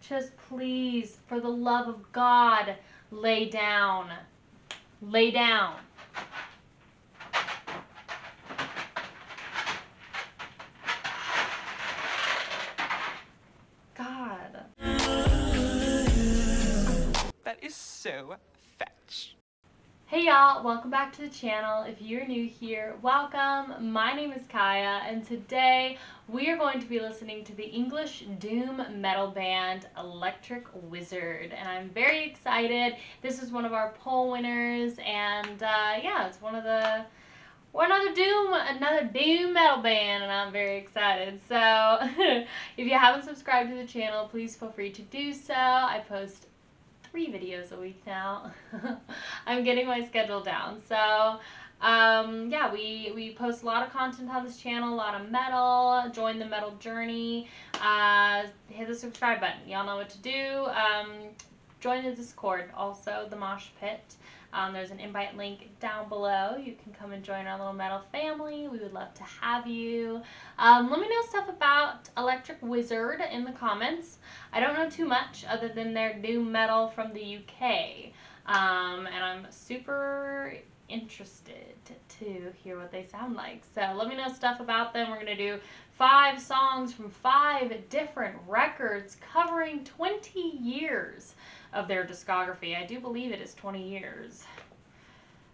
Just please, for the love of God, lay down. Lay down. God. That is so fetch. Hey y'all, welcome back to the channel. If you're new here, welcome. My name is Kaiya, and today we are going to be listening to the English doom metal band Electric Wizard, and I'm very excited. This is one of our poll winners, and yeah, it's another doom metal band, and I'm very excited. So if you haven't subscribed to the channel, please feel free to do so. I post 3 videos a week now. I'm getting my schedule down. So yeah, we post a lot of content on this channel, a lot of metal. Join the metal journey. Hit the subscribe button. Y'all know what to do. Join the Discord, also the Mosh Pit. There's an invite link down below. You can come and join our little metal family. We would love to have you. Let me know stuff about Electric Wizard in the comments. I don't know too much other than they're doom metal from the UK. And I'm super interested to hear what they sound like. So let me know stuff about them. We're going to do 5 songs from 5 different records covering 20 years of their discography. I do believe it is 20 years.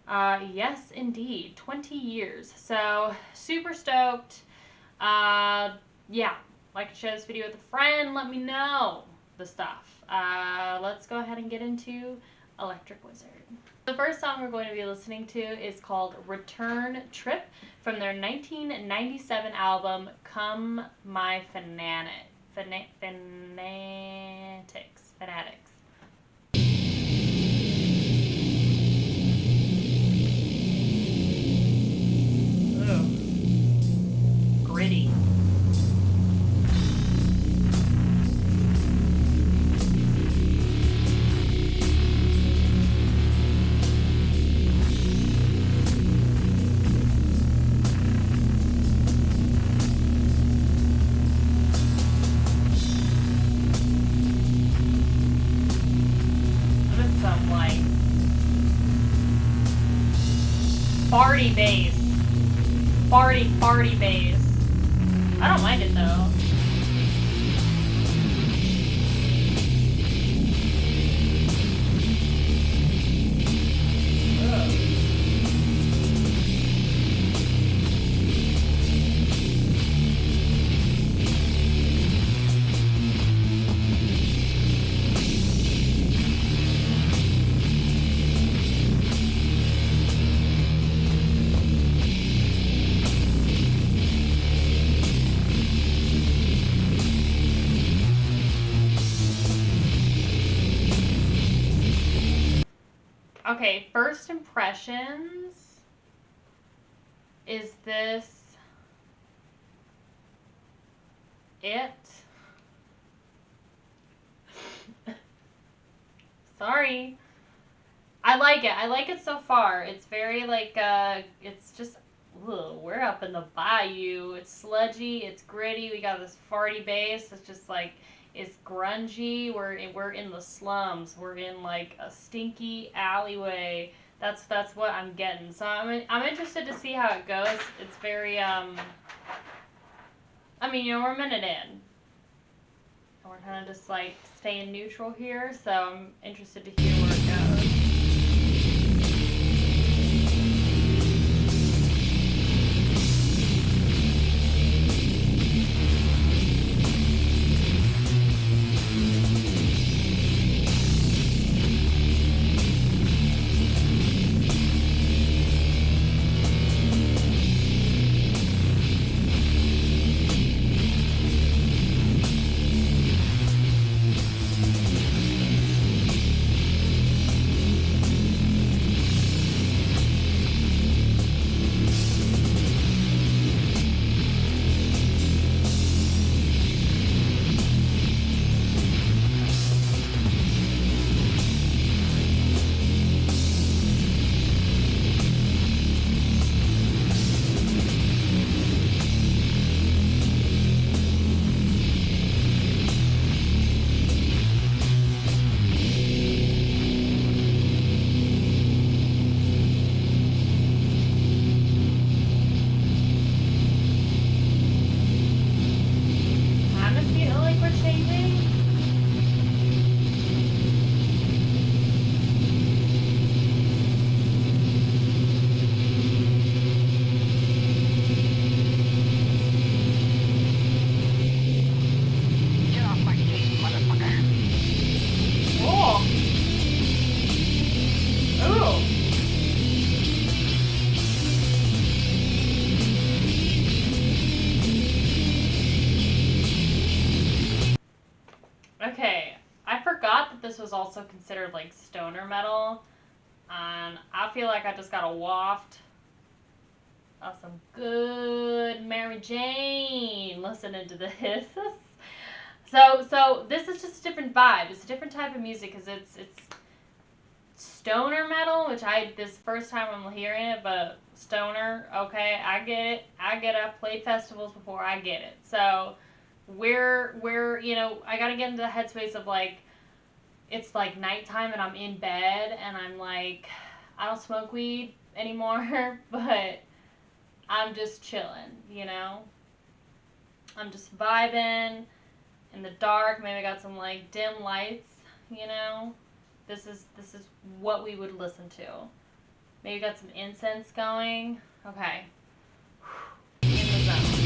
Yes, indeed, 20 years. So super stoked. Yeah, like to share this video with a friend. Let me know the stuff. Let's go ahead and get into Electric Wizard. The first song we're going to be listening to is called Return Trip from their 1997 album Come My Fanatics. Gritty. Some like farty bass. Farty bass. I don't mind it though. Okay, first impressions. Is this it? Sorry. I like it. I like it so far. It's very like, it's just, ugh, we're up in the bayou. It's sludgy, it's gritty. We got this farty bass. It's just like, it's grungy. We're in the slums. We're in like a stinky alleyway. That's what I'm getting. So I'm interested to see how it goes. It's very I mean, you know, we're a minute in. And we're kind of just like staying neutral here. So I'm interested to hear where it goes. Okay, I forgot that this was also considered like stoner metal, and I feel like I just got a waft of some good Mary Jane listening to this. So this is just a different vibe. It's a different type of music because it's stoner metal, which this first time I'm hearing it, but stoner, okay, I get it. I've played festivals before, I get it. So we're I gotta get into the headspace of like it's like nighttime and I'm in bed and I'm like I don't smoke weed anymore, but I'm just chilling. I'm just vibing in the dark. Maybe I got some like dim lights. This is what we would listen to. Maybe got some incense going. Okay. In the zone.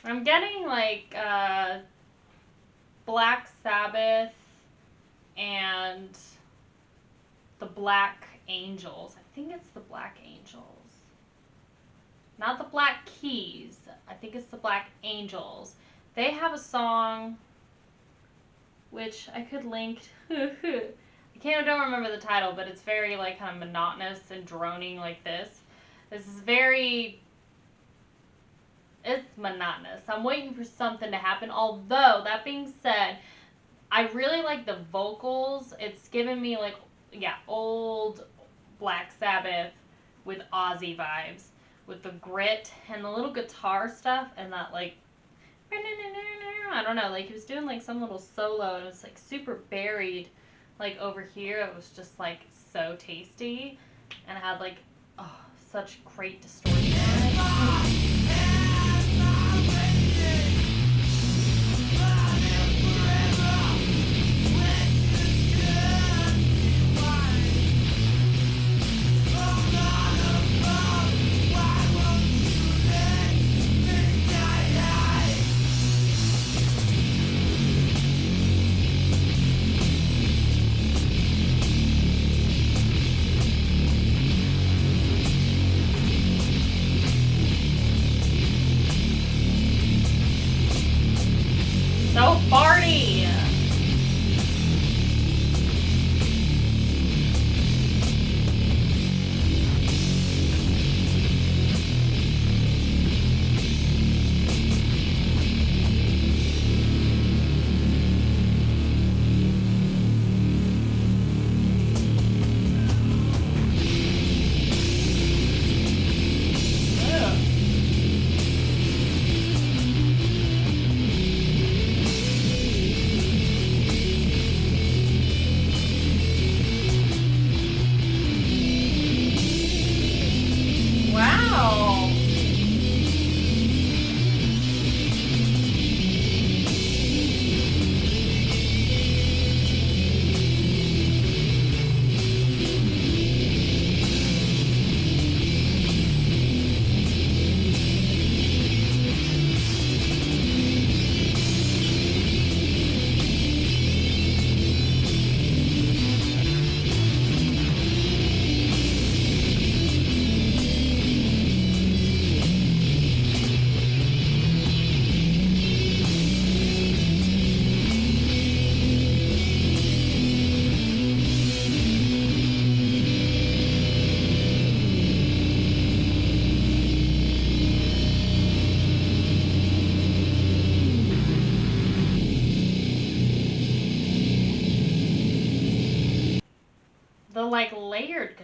I'm getting like Black Sabbath and the Black Angels. I think it's the Black Angels. Not the Black Keys. I think it's the Black Angels. They have a song which I could link. I don't remember the title, but it's very like kind of monotonous and droning like this. This is it's monotonous. I'm waiting for something to happen. Although, that being said, I really like the vocals. It's giving me like, old Black Sabbath with Ozzy vibes. With the grit and the little guitar stuff and that like, I don't know, like he was doing like some little solo and it was like super buried like over here. It was just like so tasty and it had like, such great distortion on it.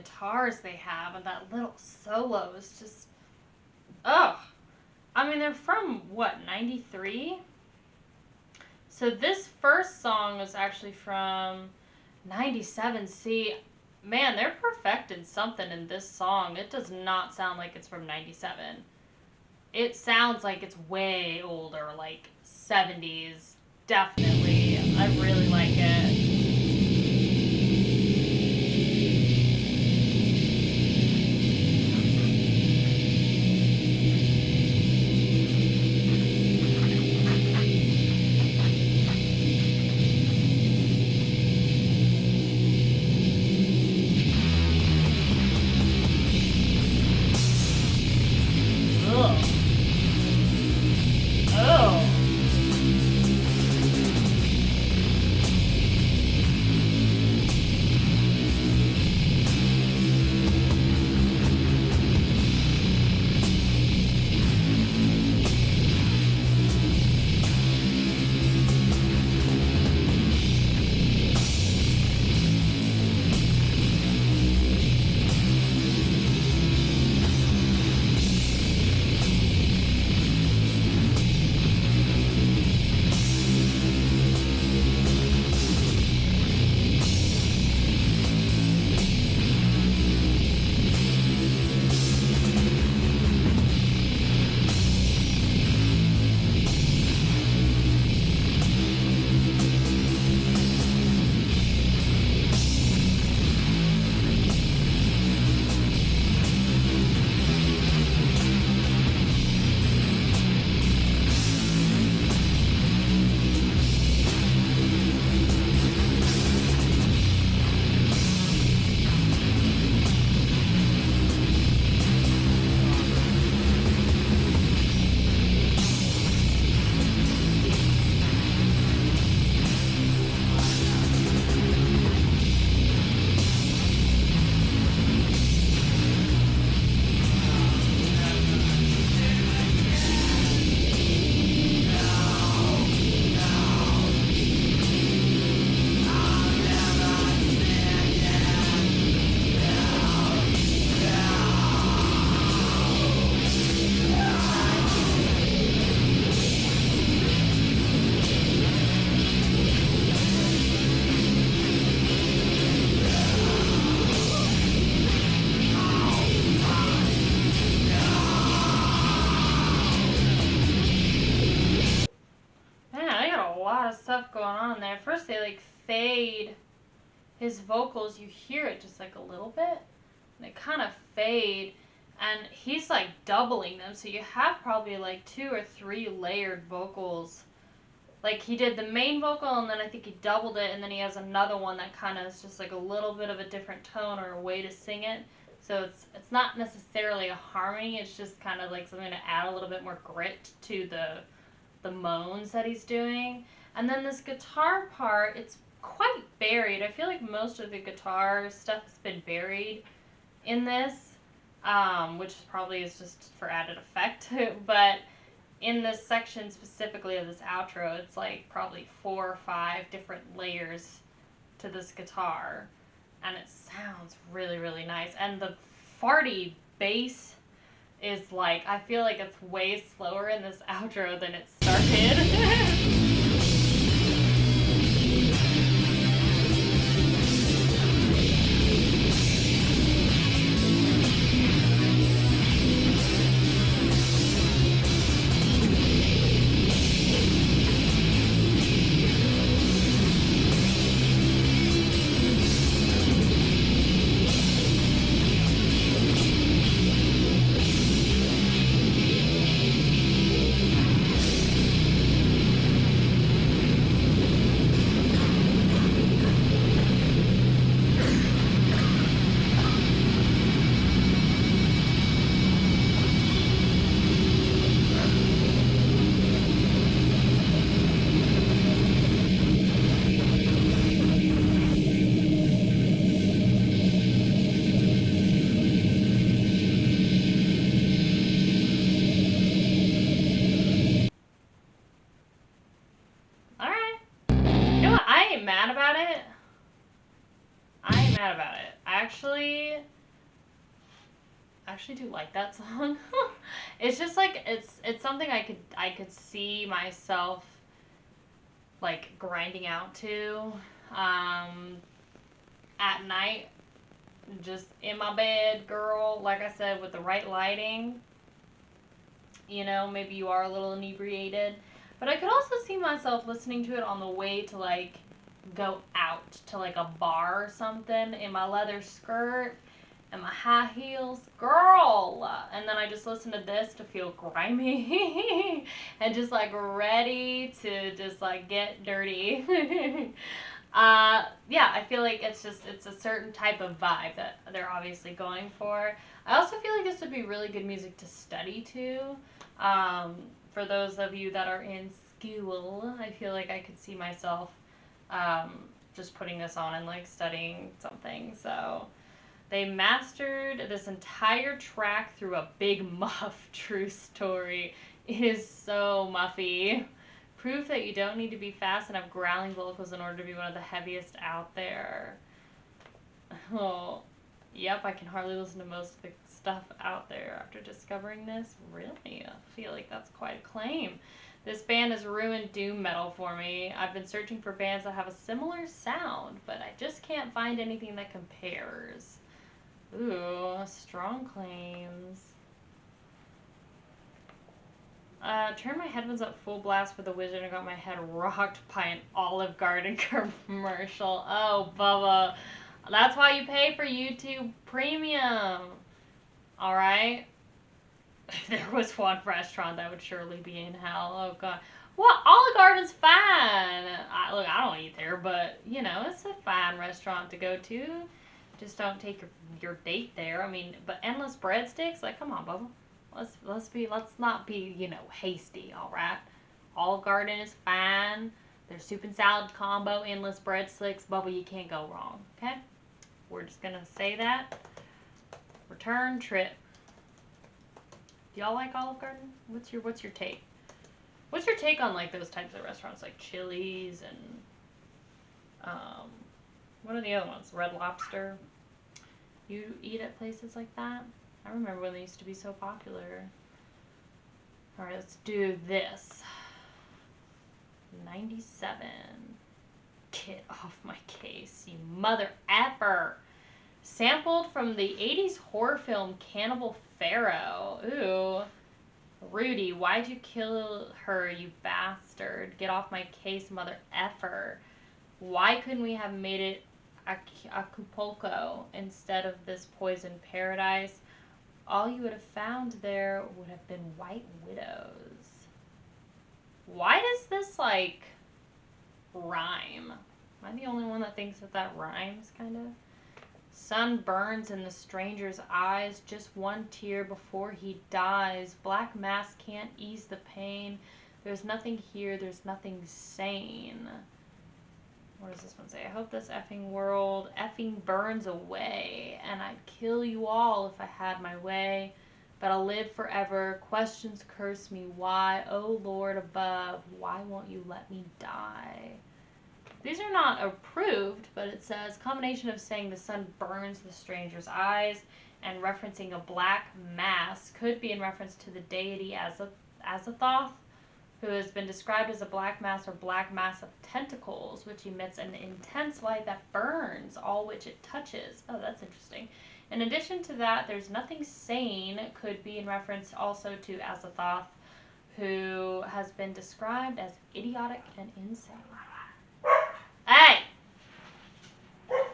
guitars they have, and that little solo is just, oh. I mean, they're from, what, 93? So this first song was actually from 97. See, man, they're perfecting something in this song. It does not sound like it's from 97. It sounds like it's way older, like 70s. Definitely. I really like it. Stuff going on there. First they like fade his vocals, you hear it just like a little bit, and they kind of fade, and he's like doubling them, so you have probably like 2 or 3 layered vocals. Like he did the main vocal, and then I think he doubled it, and then he has another one that kind of is just like a little bit of a different tone or a way to sing it. So it's not necessarily a harmony, it's just kind of like something to add a little bit more grit to the moans that he's doing. And then this guitar part, it's quite buried. I feel like most of the guitar stuff has been buried in this, which probably is just for added effect. But in this section specifically of this outro, it's like probably 4 or 5 different layers to this guitar. And it sounds really, really nice. And the farty bass is like, I feel like it's way slower in this outro than it started. actually do like that song. It's just like it's something I could see myself like grinding out to at night, just in my bed, girl. Like I said, with the right lighting. You know, maybe you are a little inebriated, but I could also see myself listening to it on the way to like go out to like a bar or something in my leather skirt and my high heels, girl. And then I just listen to this to feel grimy and just like ready to just like get dirty. Yeah, I feel like it's a certain type of vibe that they're obviously going for. I also feel like this would be really good music to study to. For those of you that are in school, I feel like I could see myself just putting this on and like studying something. So they mastered this entire track through a big muff. True story. It is so muffy. Proof that you don't need to be fast and have growling vocals in order to be one of the heaviest out there. Oh, yep, I can hardly listen to most of the stuff out there after discovering this. Really? I feel like that's quite a claim. This band has ruined doom metal for me. I've been searching for bands that have a similar sound, but I just can't find anything that compares. Ooh, strong claims. Turn my headphones up full blast for the wizard and got my head rocked by an Olive Garden commercial. Oh, Bubba. That's why you pay for YouTube Premium. Alright? If there was one restaurant that would surely be in hell. Oh, God. Well, Olive Garden's fine. Look, I don't eat there, but, you know, it's a fine restaurant to go to. Just don't take your date there. I mean, but endless breadsticks? Like, come on, Bubba. Let's not be, you know, hasty, all right? Olive Garden is fine. Their soup and salad combo, endless breadsticks, Bubba, you can't go wrong, okay? We're just gonna say that. Return trip. Do y'all like Olive Garden? What's your take? What's your take on like those types of restaurants, like Chili's and what are the other ones? Red Lobster. You eat at places like that? I remember when they used to be so popular. Alright, let's do this. 97. Get off my case, you mother effer. Sampled from the 80s horror film Cannibal Pharaoh. Ooh. Rudy, why'd you kill her, you bastard? Get off my case, mother effer. Why couldn't we have made it Acapulco instead of this poison paradise? All you would have found there would have been white widows. Why does this, like, rhyme? Am I the only one that thinks that rhymes, kind of? Sun burns in the stranger's eyes, just one tear before he dies. Black mass can't ease the pain. There's nothing here, there's nothing sane. What does this one say? I hope this effing world effing burns away, and I'd kill you all if I had my way. But I'll live forever. Questions curse me. Why? Oh Lord above, why won't you let me die? These are not approved, but it says combination of saying the sun burns the stranger's eyes and referencing a black mass could be in reference to the deity Azathoth, who has been described as a black mass or black mass of tentacles, which emits an intense light that burns all which it touches. Oh, that's interesting. In addition to that, there's nothing sane could be in reference also to Azathoth, who has been described as idiotic and insane. Hey!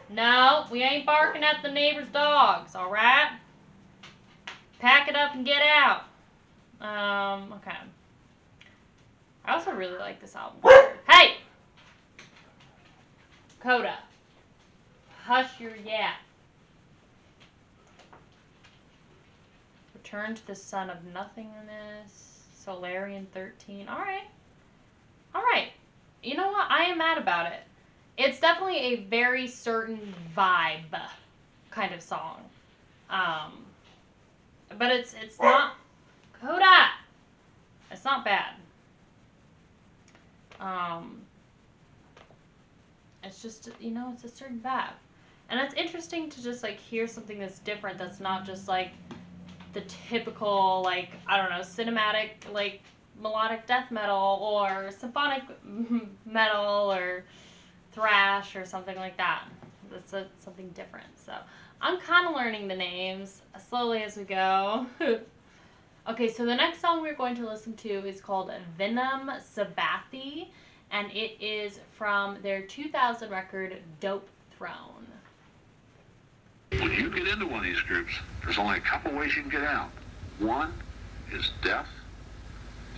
No, we ain't barking at the neighbor's dogs, alright? Pack it up and get out. Okay. I also really like this album. Hey! Kodah. Hush your yap. Return to the sun of nothingness. Solarian 13. Alright. Alright. You know what? I am mad about it. It's definitely a very certain vibe kind of song. But it's not... Kodah! It's not bad. It's just, you know, it's a certain vibe. And it's interesting to just, like, hear something that's different that's not just, like, the typical, like, I don't know, cinematic, like, melodic death metal or symphonic metal or thrash or something like that. That's something different. So I'm kind of learning the names slowly as we go. Okay, so the next song we're going to listen to is called Vinum Sabbathi, and it is from their 2000 record, Dope Throne. When you get into one of these groups, there's only a couple ways you can get out. One is death,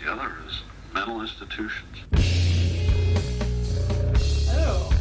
the other is mental institutions. Oh.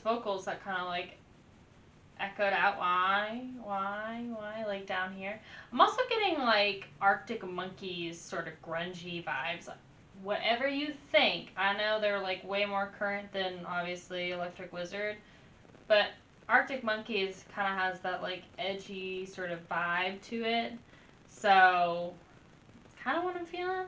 Vocals that kind of like echoed out why, like down here. I'm also getting like Arctic Monkeys sort of grungy vibes. Whatever you think, I know they're like way more current than obviously Electric Wizard, but Arctic Monkeys kind of has that like edgy sort of vibe to it. So it's kind of what I'm feeling.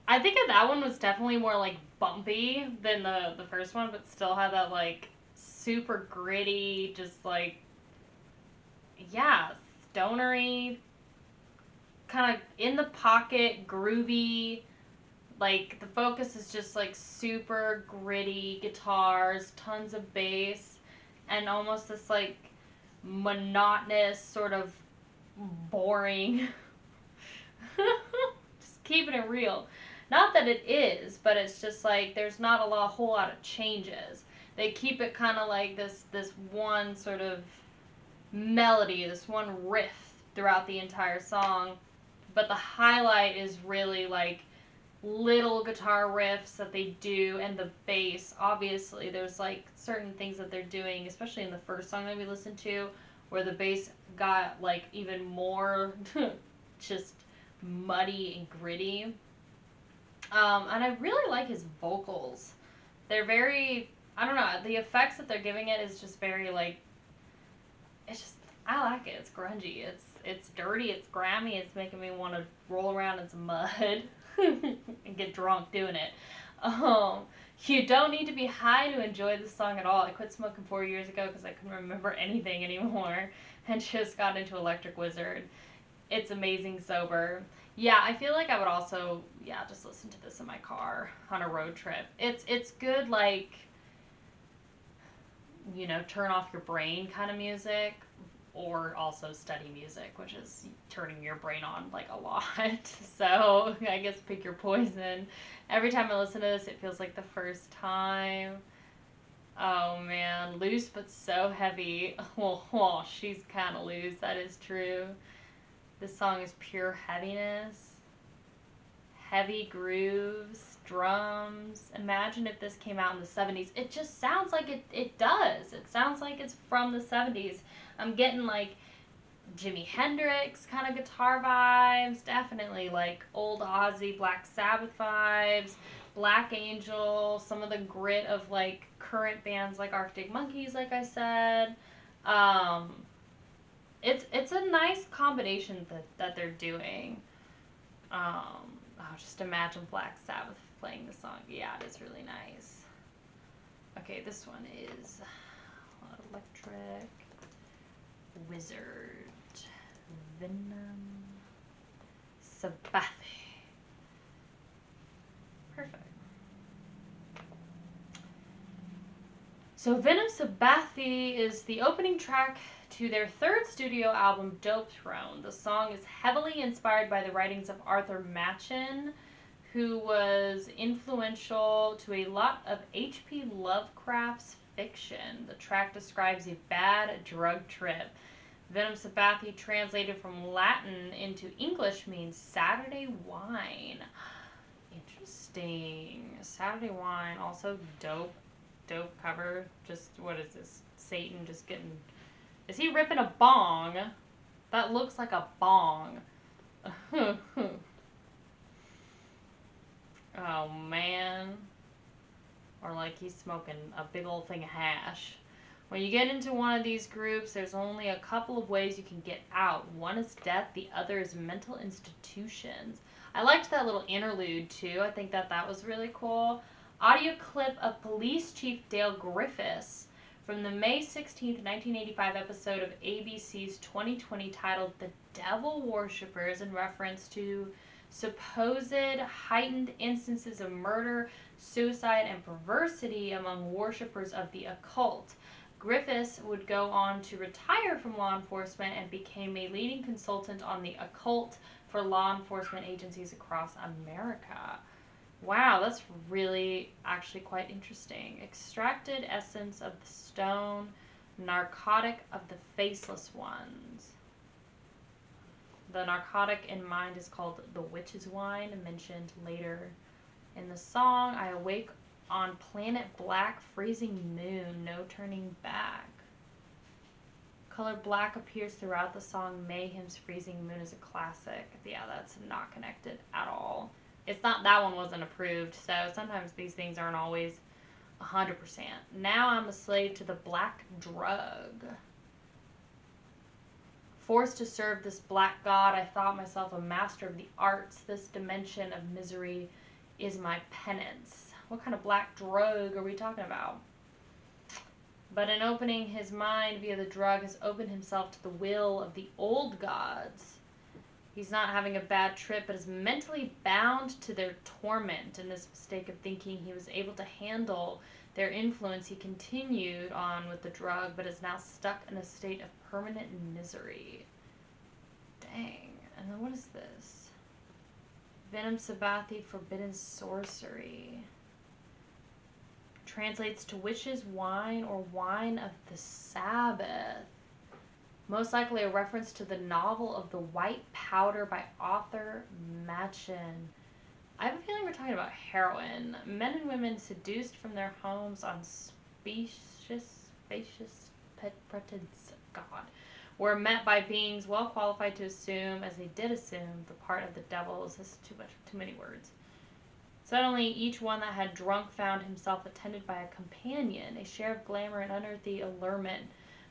I think that one was definitely more like bumpy than the first one, but still had that like super gritty, just like, yeah, stonery, kind of in the pocket, groovy. Like the focus is just like super gritty guitars, tons of bass, and almost this like monotonous, sort of boring. Just keeping it real. Not that it is, but it's just like there's not a whole lot of changes. They keep it kind of like this one sort of melody, this one riff throughout the entire song, but the highlight is really like little guitar riffs that they do, and the bass. Obviously there's like certain things that they're doing, especially in the first song that we listened to, where the bass got like even more just muddy and gritty. And I really like his vocals. They're very, I don't know, the effects that they're giving it is just very like, it's just, I like it. It's grungy. It's dirty. It's grimy. It's making me want to roll around in some mud and get drunk doing it. You don't need to be high to enjoy this song at all. I quit smoking 4 years ago because I couldn't remember anything anymore and just got into Electric Wizard. It's amazing sober. Yeah, I feel like I would also, just listen to this in my car on a road trip. It's good, like, turn off your brain kind of music, or also study music, which is turning your brain on like a lot. So I guess pick your poison. Every time I listen to this, it feels like the first time. Oh man, loose but so heavy. Oh, she's kind of loose. That is true. This song is pure heaviness. Heavy grooves, drums. Imagine if this came out in the 70s. It just sounds like it does. It sounds like it's from the 70s. I'm getting like Jimi Hendrix kind of guitar vibes. Definitely like old Ozzy, Black Sabbath vibes. Black Angel. Some of the grit of like current bands like Arctic Monkeys, like I said. It's a nice combination that they're doing. Just imagine Black Sabbath playing the song. Yeah, it is really nice. Okay, this one is Electric Wizard. Vinum Sabbathi. Perfect. So Vinum Sabbathi is the opening track to their third studio album, Dope Throne. The song is heavily inspired by the writings of Arthur Machen, who was influential to a lot of H.P. Lovecraft's fiction. The track describes a bad drug trip. Vinum Sabbathi, translated from Latin into English, means Saturday wine. Interesting. Saturday wine, also dope cover. Just, what is this? Satan just getting... Is he ripping a bong? That looks like a bong. Oh, man. Or like he's smoking a big old thing of hash. When you get into one of these groups, there's only a couple of ways you can get out. One is death, the other is mental institutions. I liked that little interlude, too. I think that was really cool. Audio clip of Police Chief Dale Griffiths from the May 16th, 1985 episode of ABC's 2020 titled The Devil Worshippers, in reference to supposed heightened instances of murder, suicide, and perversity among worshippers of the occult. Griffiths would go on to retire from law enforcement and became a leading consultant on the occult for law enforcement agencies across America. Wow, that's really actually quite interesting. Extracted essence of the stone, narcotic of the faceless ones. The narcotic in mind is called the witch's wine, mentioned later in the song. I awake on planet black, freezing moon, no turning back. Color black appears throughout the song. Mayhem's Freezing Moon is a classic. Yeah, that's not connected at all. It's not, that one wasn't approved, so sometimes these things aren't always 100%. Now I'm a slave to the black drug. Forced to serve this black god, I thought myself a master of the arts. This dimension of misery is my penance. What kind of black drug are we talking about? But in opening his mind via the drug, has opened himself to the will of the old gods. He's not having a bad trip, but is mentally bound to their torment. In this mistake of thinking he was able to handle their influence, he continued on with the drug, but is now stuck in a state of permanent misery. Dang. And then what is this? Vinum Sabbathi, Forbidden Sorcery. Translates to witch's wine or wine of the Sabbath. Most likely a reference to the novel of The White Powder by author Machen. I have a feeling we're talking about heroin. Men and women seduced from their homes on spacious pretense, God, were met by beings well qualified to assume, as they did assume, the part of the devil. Is this too many words? Suddenly, each one that had drunk found himself attended by a companion, a share of glamour and unearthly allurement,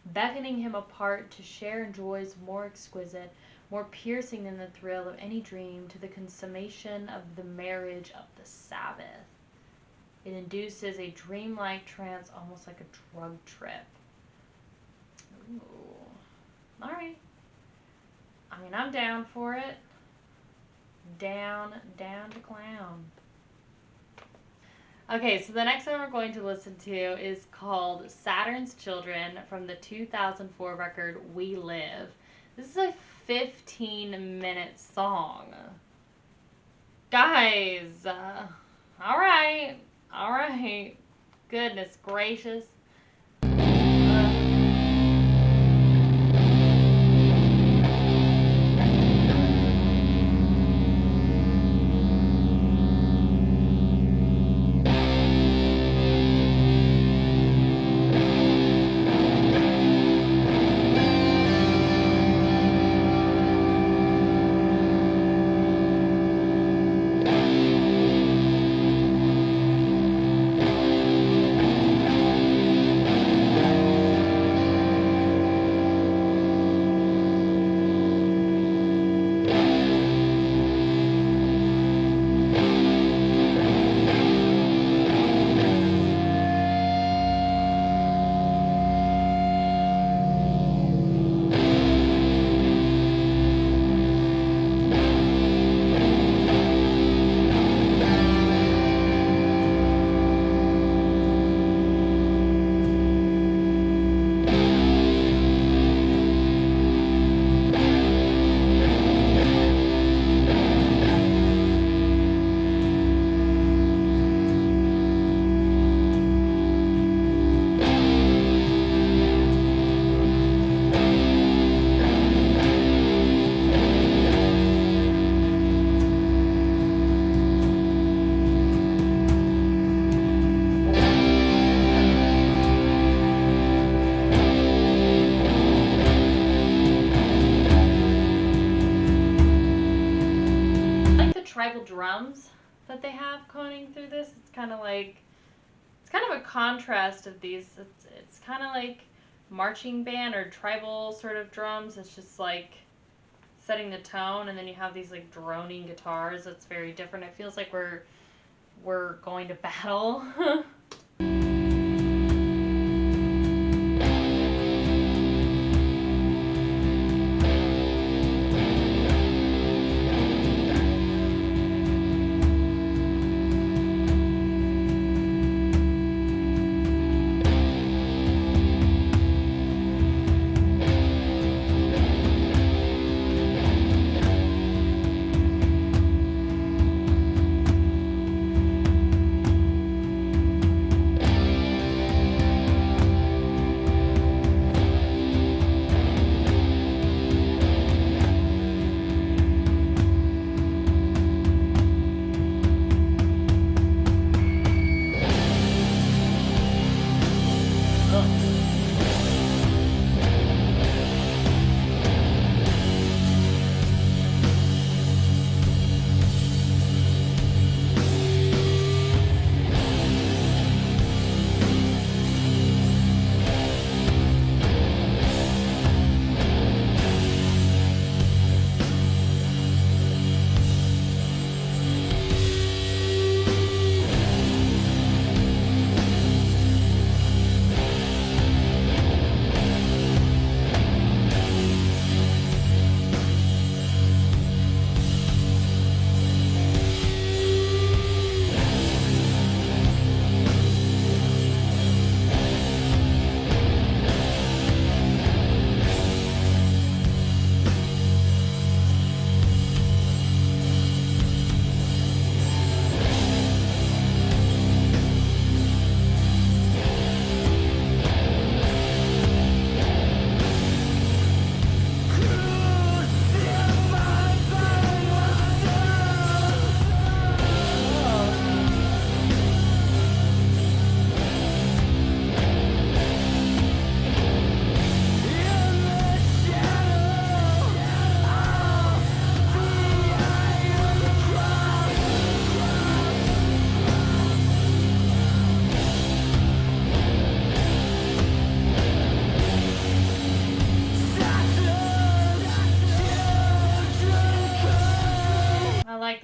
beckoning him apart to share in joys more exquisite, more piercing than the thrill of any dream, to the consummation of the marriage of the Sabbath. It induces a dreamlike trance, almost like a drug trip. Ooh. Alright. I mean, I'm down for it. Down to clown. Okay, so the next one we're going to listen to is called Saturn's Children from the 2004 record We Live. This is a 15-minute song. Guys, alright. Goodness gracious. Tribal drums that they have going through this. It's kind of a contrast of these. It's kind of like marching band or tribal sort of drums. It's just like setting the tone, and then you have these like droning guitars. That's very different. It feels like we're going to battle.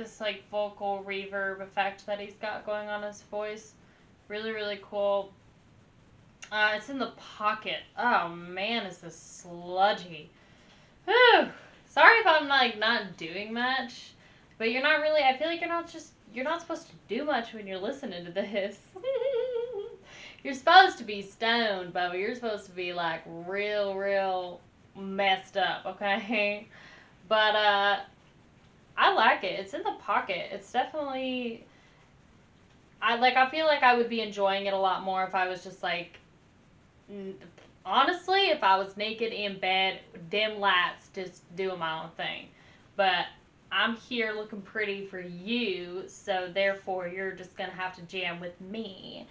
this like vocal reverb effect that he's got going on his voice. Really, really cool. It's in the pocket. Oh man, is this sludgy. Whew. Sorry if I'm like not doing much, but you're not really, I feel like you're not supposed to do much when you're listening to this. You're supposed to be stoned, Bo. You're supposed to be like real messed up, okay? But I like it. It's in the pocket. It's definitely, I feel like I would be enjoying it a lot more if I was just like, honestly, if I was naked in bed, dim lights, just doing my own thing. But I'm here looking pretty for you, so therefore you're just gonna have to jam with me.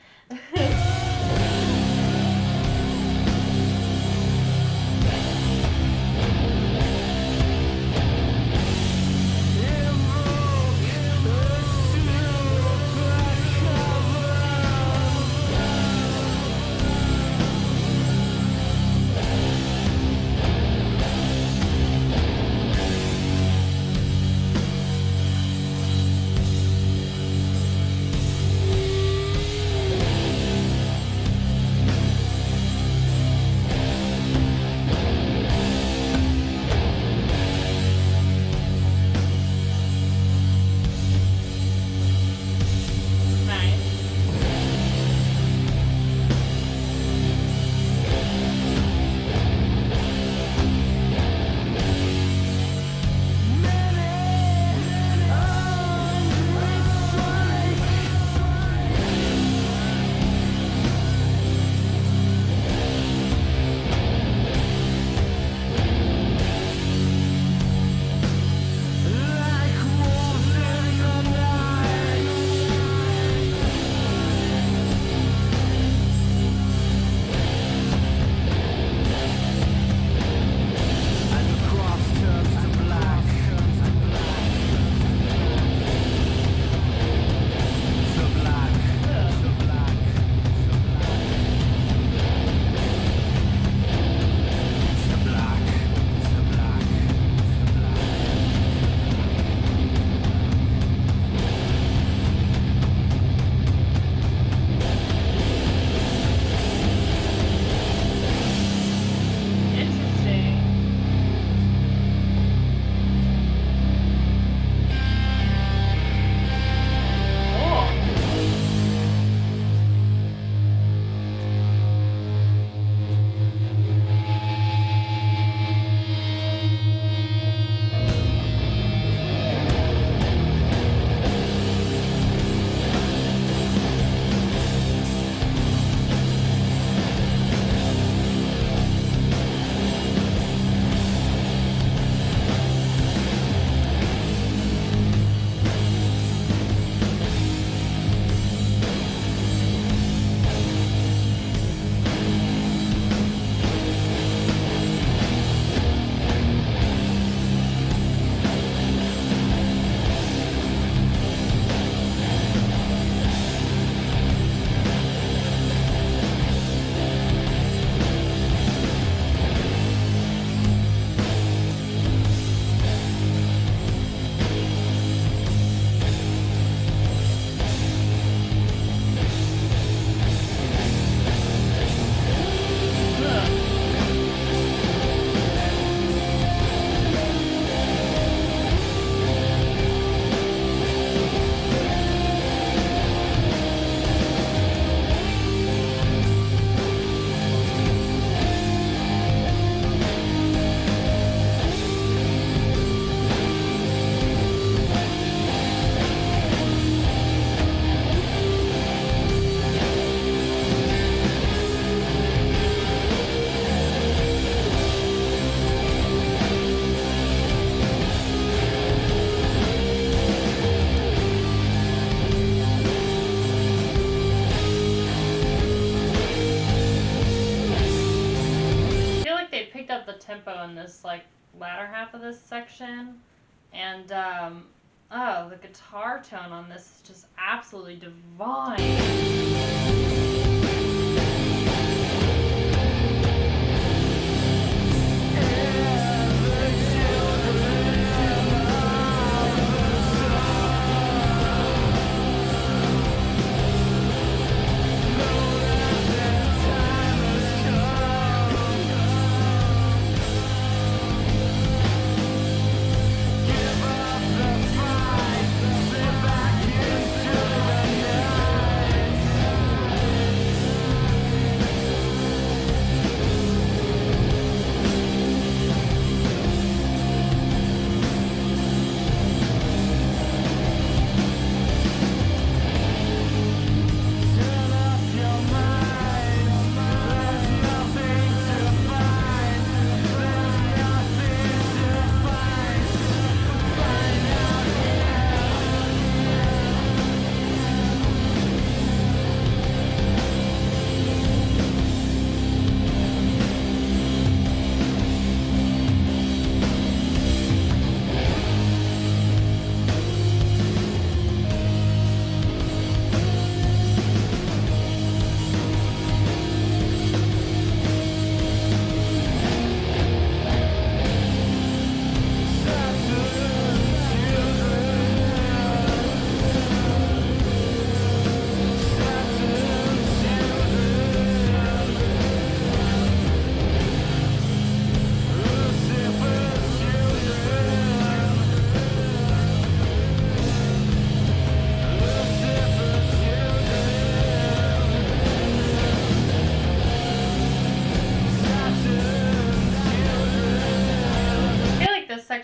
tempo in this like latter half of this section, and oh, the guitar tone on this is just absolutely divine.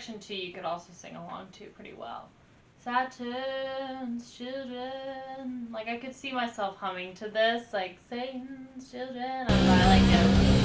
section 2 you could also sing along to pretty well. Saturn's children. Like, I could see myself humming to this, like, Satan's children. I don't know, I like it.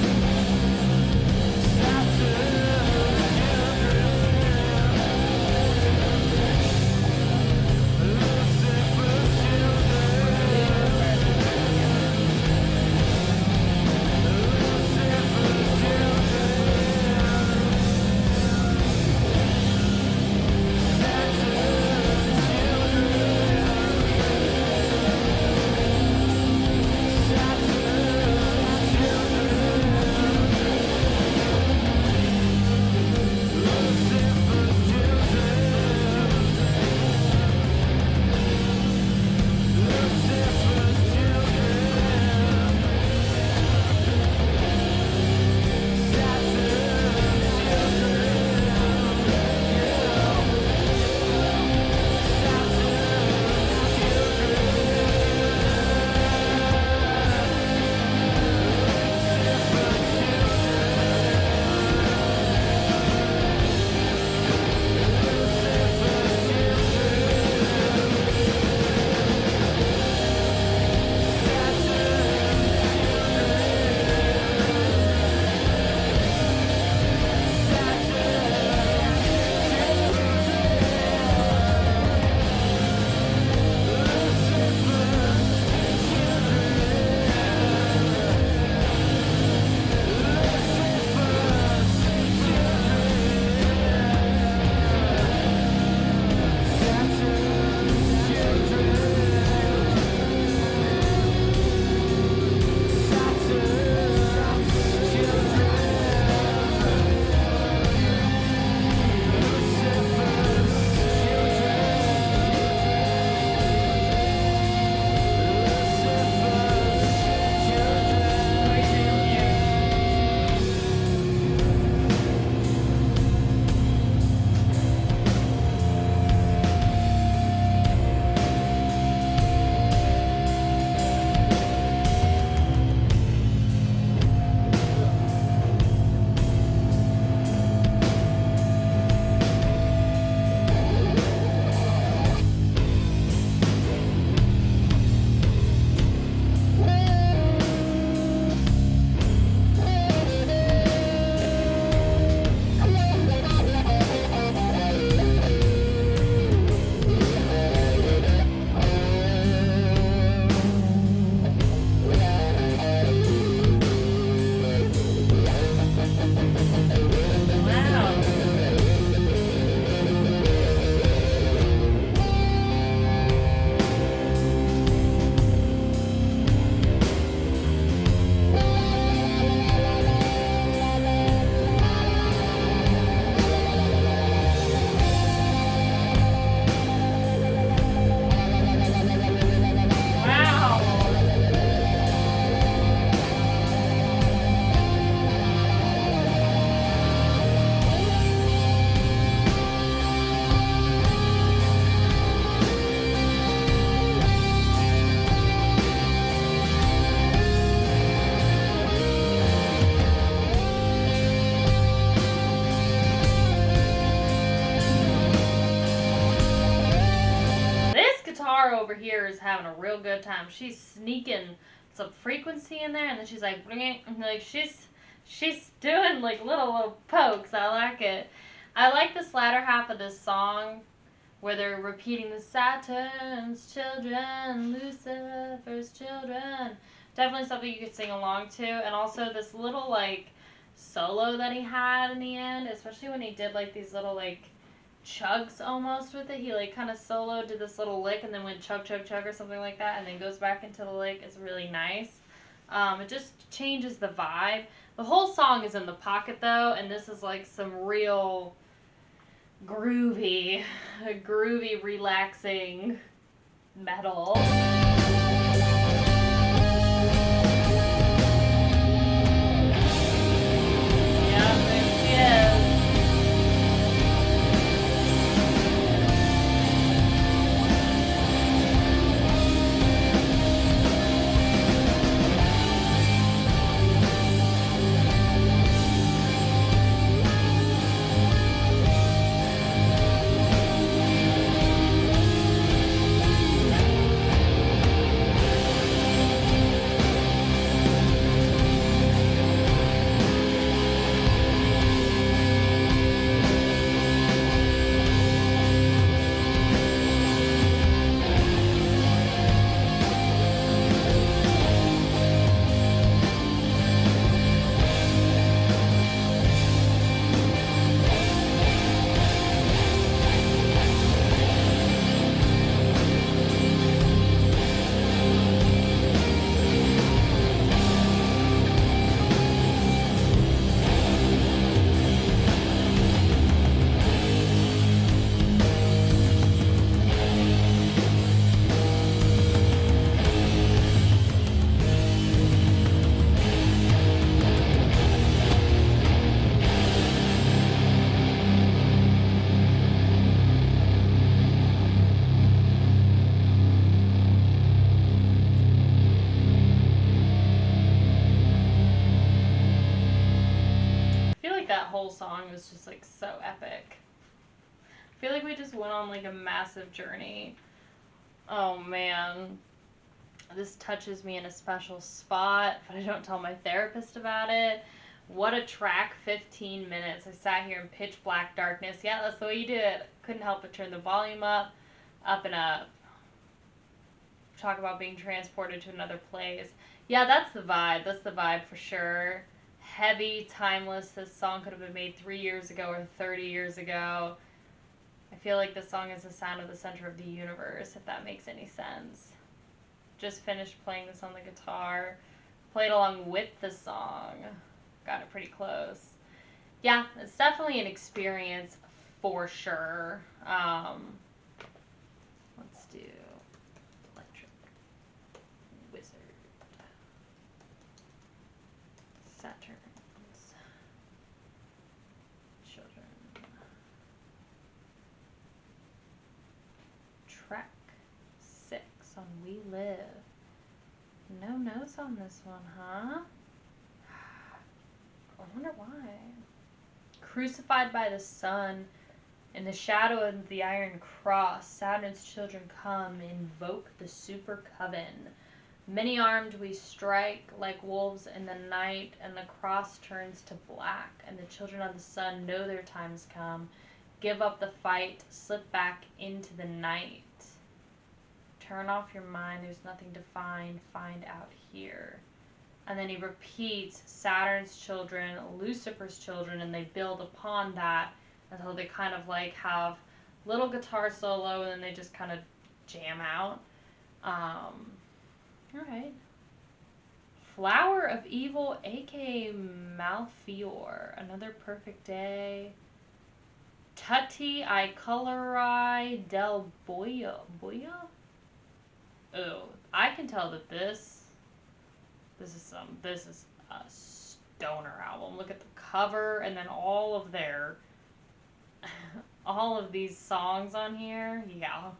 Over here is having a real good time. She's sneaking some frequency in there, and then she's like, she's doing like little pokes. I like it. I like this latter half of this song where they're repeating the Saturn's children, Lucifer's children. Definitely something you could sing along to, and also this little like solo that he had in the end, especially when he did like these little like chugs almost with it. He like kind of soloed, did this little lick, and then went chug chug chug or something like that, and then goes back into the lick. It's really nice. It just changes the vibe. The whole song is in the pocket though, and this is like some real groovy, relaxing metal. whole song was just like so epic. I feel like we just went on like a massive journey. Oh man. This touches me in a special spot, but I don't tell my therapist about it. What a track, 15 minutes. I sat here in pitch black darkness. Yeah, that's the way you do it. Couldn't help but turn the volume up and up. Talk about being transported to another place. Yeah, that's the vibe. That's the vibe for sure. Heavy, timeless. This song could have been made 3 years ago or 30 years ago. I feel like this song is the sound of the center of the universe, if that makes any sense. Just finished playing this on the guitar. Played along with the song. Got it pretty close. Yeah, it's definitely an experience for sure. Let's do Electric Wizard. Saturn's Children. Track 6 on We Live. No notes on this one, huh? I wonder why. Crucified by the sun, in the shadow of the iron cross, Saturn's children come, invoke the super coven. Many armed we strike like wolves in the night, and the cross turns to black, and the children of the sun know their time's come. Give up the fight, slip back into the night. Turn off your mind, there's nothing to find out here. And then he repeats Saturn's children, Lucifer's children, and they build upon that until they kind of like have little guitar solo, and then they just kind of jam out. Alright. Flower of Evil, aka Malfior. Another Perfect Day. Tutti I Colorai del Boya. Oh, I can tell that this is a stoner album. Look at the cover, and then all of these songs on here. Yeah,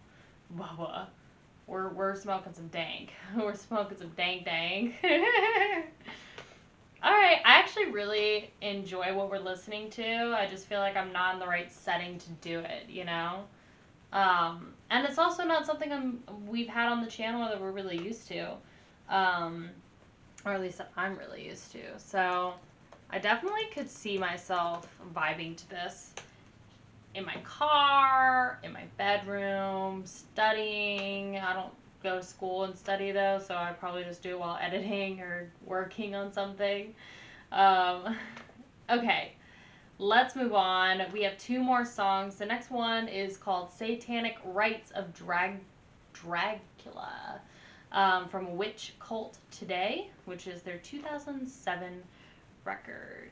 Bubba, we're smoking some dank. We're smoking some dank. All right, I actually really enjoy what we're listening to. I just feel like I'm not in the right setting to do it, you know. And it's also not something we've had on the channel that we're really used to. Or at least that I'm really used to. So I definitely could see myself vibing to this in my car, in my bedroom, studying. I don't go to school and study though, so I probably just do it while editing or working on something. Okay, let's move on. We have 2 more songs. The next one is called Satanic Rites of Drugula. From Witch Cult Today, which is their 2007 record.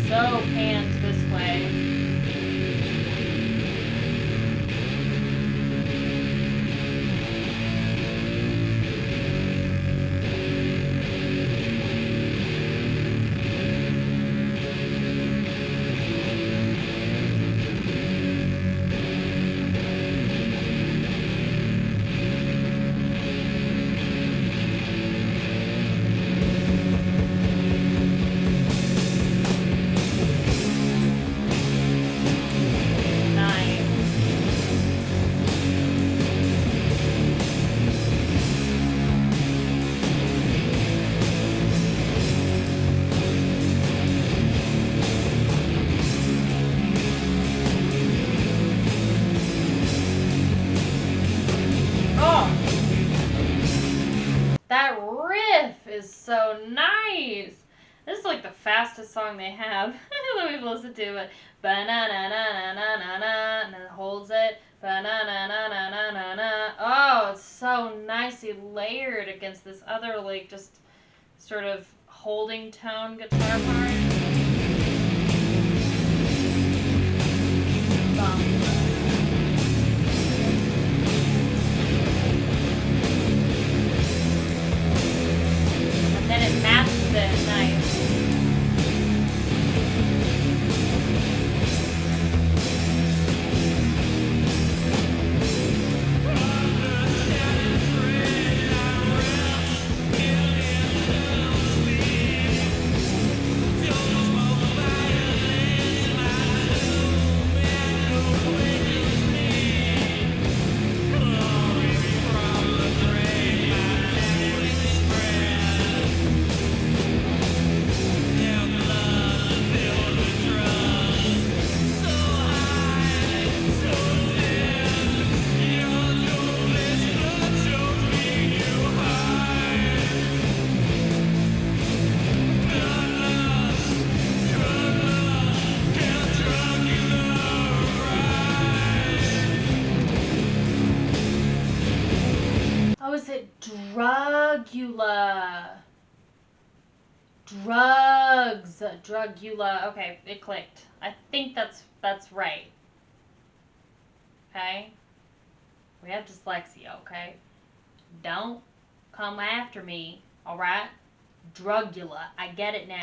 So panned this way. That riff is so nice. This is like the fastest song they have that we've listened to. But ba-na-na-na-na-na-na, and then it holds it. Ba-na-na-na-na-na-na. Oh, it's so nicely layered against this other like just sort of holding tone guitar part. Then it matches it nice. Drugula. Drugs. Drugula. Okay, it clicked. I think that's right. Okay? We have dyslexia, okay? Don't come after me, alright? Drugula. I get it now.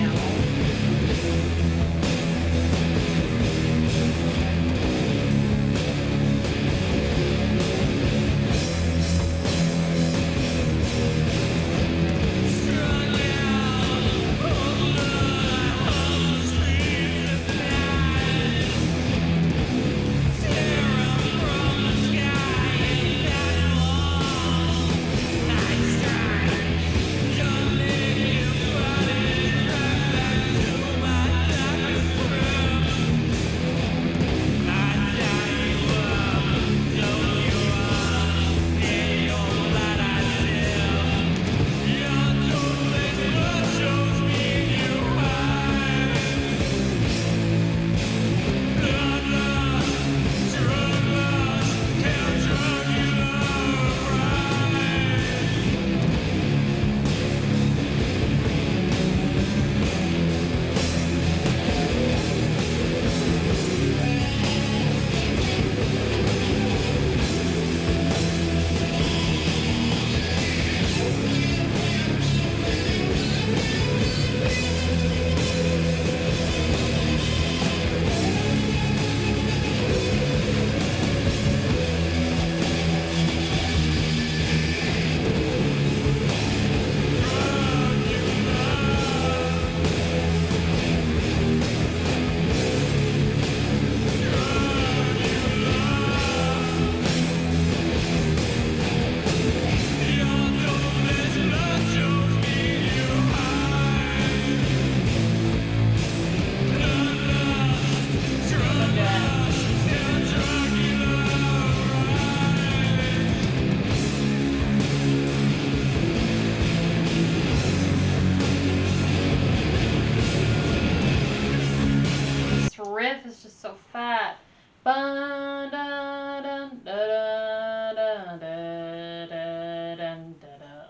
Riff is just so fat.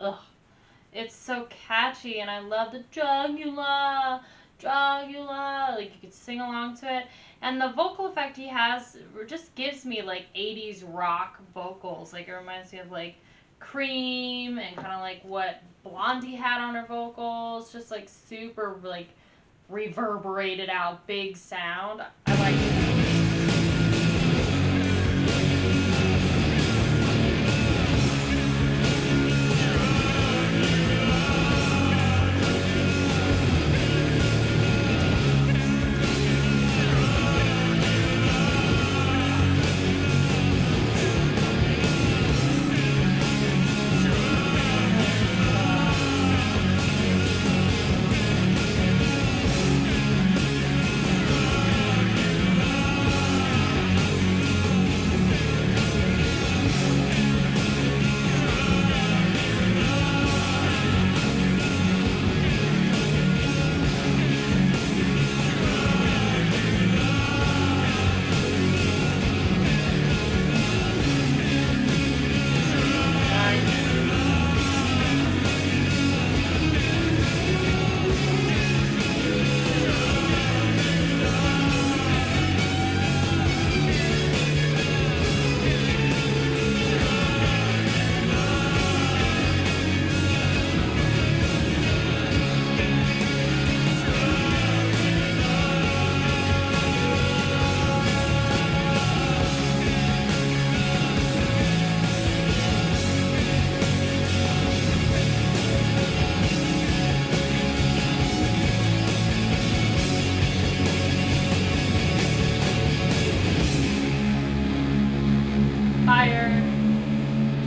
Ugh. It's so catchy, and I love the Drugula, Drugula. Like, you could sing along to it. And the vocal effect he has just gives me, like, 80s rock vocals. Like, it reminds me of, like, Cream and kind of, like, what Blondie had on her vocals. Just, like, super, like, reverberated out, big sound. I like it. Fire.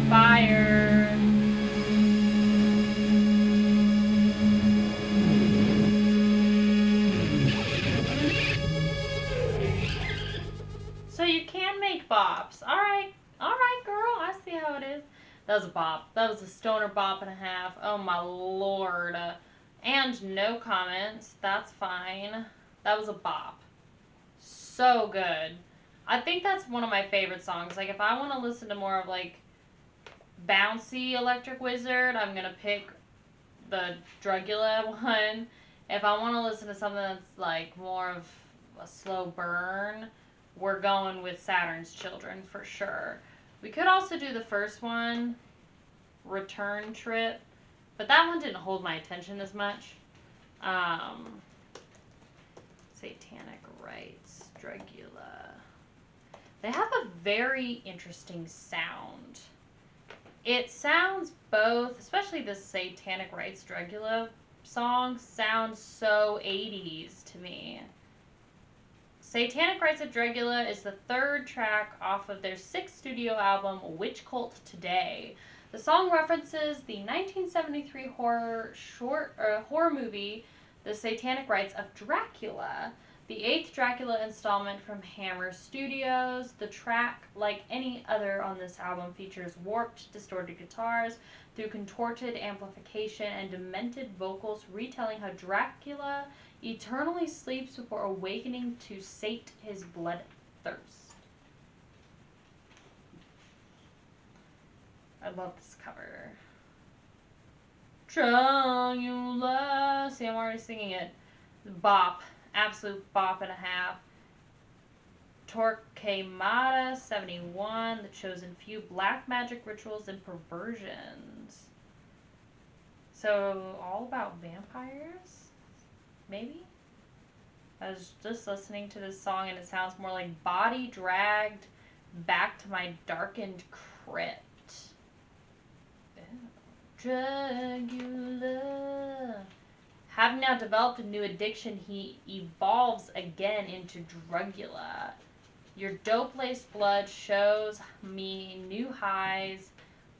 Fire. So you can make bops. Alright, girl. I see how it is. That was a bop. That was a stoner bop and a half. Oh my lord. And no comments. That's fine. That was a bop. So good. I think that's one of my favorite songs. Like, if I want to listen to more of, like, bouncy electric wizard, I'm gonna pick the Drugula one. If I want to listen to something that's like more of a slow burn, we're going with Saturn's Children for sure. We could also do the first one, Return Trip, but that one didn't hold my attention as much. Satanic Rites, Drugula. They have a very interesting sound. It sounds both, especially this Satanic Rites Drugula song, sounds so 80s to me. Satanic Rites of Drugula is the third track off of their sixth studio album, Witch Cult Today. The song references the 1973 horror movie, The Satanic Rites of Dracula, the eighth Dracula installment from Hammer Studios. The track, like any other on this album, features warped, distorted guitars through contorted amplification and demented vocals retelling how Dracula eternally sleeps before awakening to sate his bloodthirst. I love this cover. Drugula. See, I'm already singing it. Bop. Absolute bop and a half. Torquemada 71. The Chosen Few. Black magic rituals and perversions. So, all about vampires? Maybe? I was just listening to this song and it sounds more like body dragged back to my darkened crypt. Drugula. Having now developed a new addiction, he evolves again into Drugula. Your dope-laced blood shows me new highs.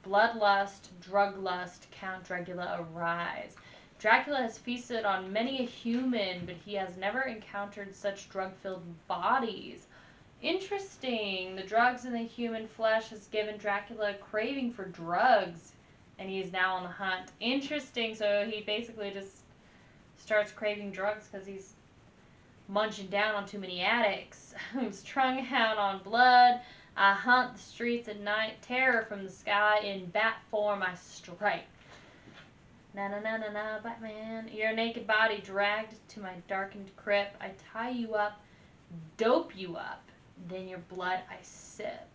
Bloodlust, druglust, Count Drugula arise. Dracula has feasted on many a human, but he has never encountered such drug-filled bodies. Interesting. The drugs in the human flesh has given Dracula a craving for drugs, and he is now on the hunt. Interesting. So he basically just starts craving drugs because he's munching down on too many addicts. I'm strung out on blood. I hunt the streets at night. Terror from the sky. In bat form I strike. Na na na na na, Batman. Your naked body dragged to my darkened crypt. I tie you up, dope you up, then your blood I sip.